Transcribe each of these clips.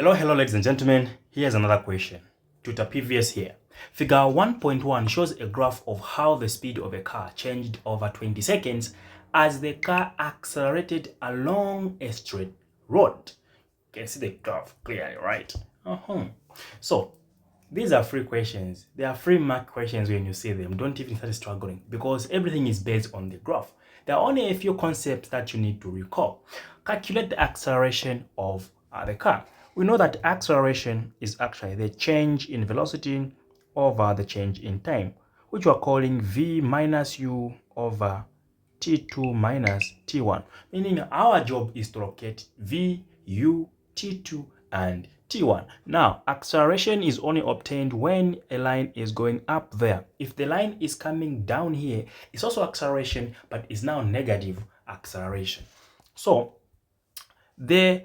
Hello ladies and gentlemen, here's another question. Tutor PVS here. Figure 1.1 shows a graph of how the speed of a car changed over 20 seconds as the car accelerated along a straight road. You can see the graph clearly, right? So, these are free questions. They are free mark questions. When you see them, don't even start struggling because everything is based on the graph. There are only a few concepts that you need to recall. Calculate the acceleration of the car. We know that acceleration is actually the change in velocity over the change in time, which we're calling v minus u over t2 minus t1, meaning our job is to locate v, u, t2, and t1. Now, acceleration is only obtained when a line is going up there. If the line is coming down here, it's also acceleration, but it's now negative acceleration. So, the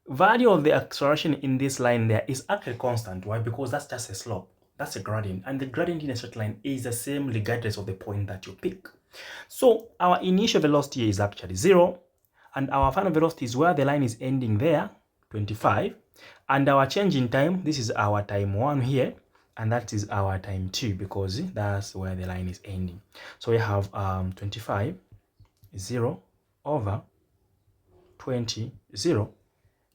value of the acceleration in this line there is actually constant. Why? Because that's just a slope. That's a gradient. And the gradient in a straight line is the same regardless of the point that you pick. So our initial velocity is actually 0. And our final velocity is where the line is ending there, 25. And our change in time, this is our time 1 here. And that is our time 2 because that's where the line is ending. So we have 25, 0 over 20, 0,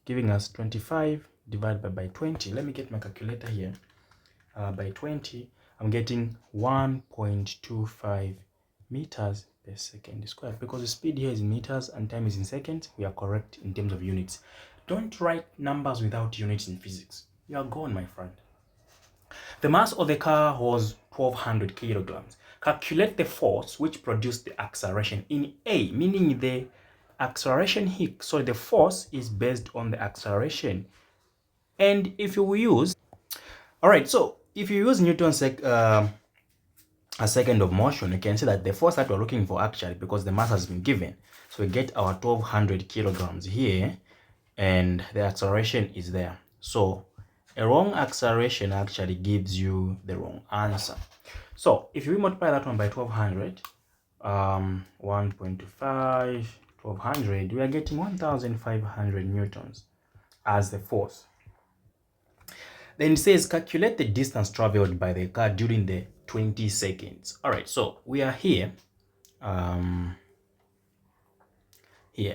giving us 25 divided by 20. Let me get my calculator here. By 20, I'm getting 1.25 meters per second squared. Because the speed here is in meters and time is in seconds, we are correct in terms of units. Don't write numbers without units in physics. You are gone, my friend. The mass of the car was 1200 kilograms. Calculate the force which produced the acceleration in A, meaning the acceleration here. So the force is based on the acceleration. And if you use, all right, so if you use Newton's a second of motion, you can see that the force that we're looking for actually, because the mass has been given, so we get our 1200 kilograms here and the acceleration is there. So a wrong acceleration actually gives you the wrong answer. So if you multiply that one by 1200, 1.25, 1200, we are getting 1500 newtons as the force. Then it says calculate the distance traveled by the car during the 20 seconds. All right, so we are here.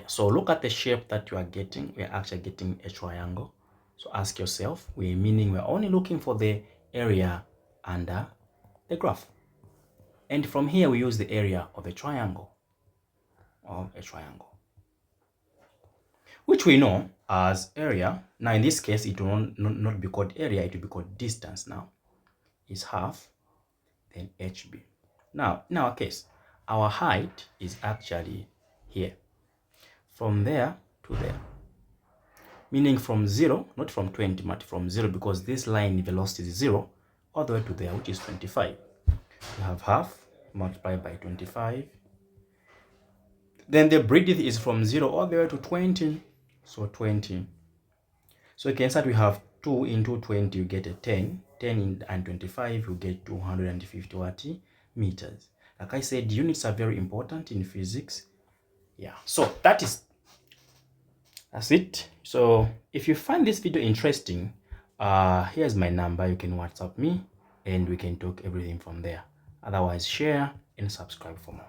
So look at the shape that you are getting. We are actually getting a triangle. So ask yourself, we're only looking for the area under the graph. And from here, we use the area of a triangle. Which we know as area. Now in this case, it will not be called area, it will be called distance now. Is half, then HB. Now, in our case, our height is actually here. From there to there. Meaning from 0, not from 20, but from 0, because this line velocity is 0, all the way to there, which is 25. We have half multiplied by 25. Then the breadth is from 0 all the way to 20. So 20. So you can start, we have 2 into 20, you get a 10. 10 and 25, you get 250 meters. Like I said, units are very important in physics. Yeah, so that's it. So if you find this video interesting, here's my number. You can WhatsApp me and we can talk everything from there. Otherwise, share and subscribe for more.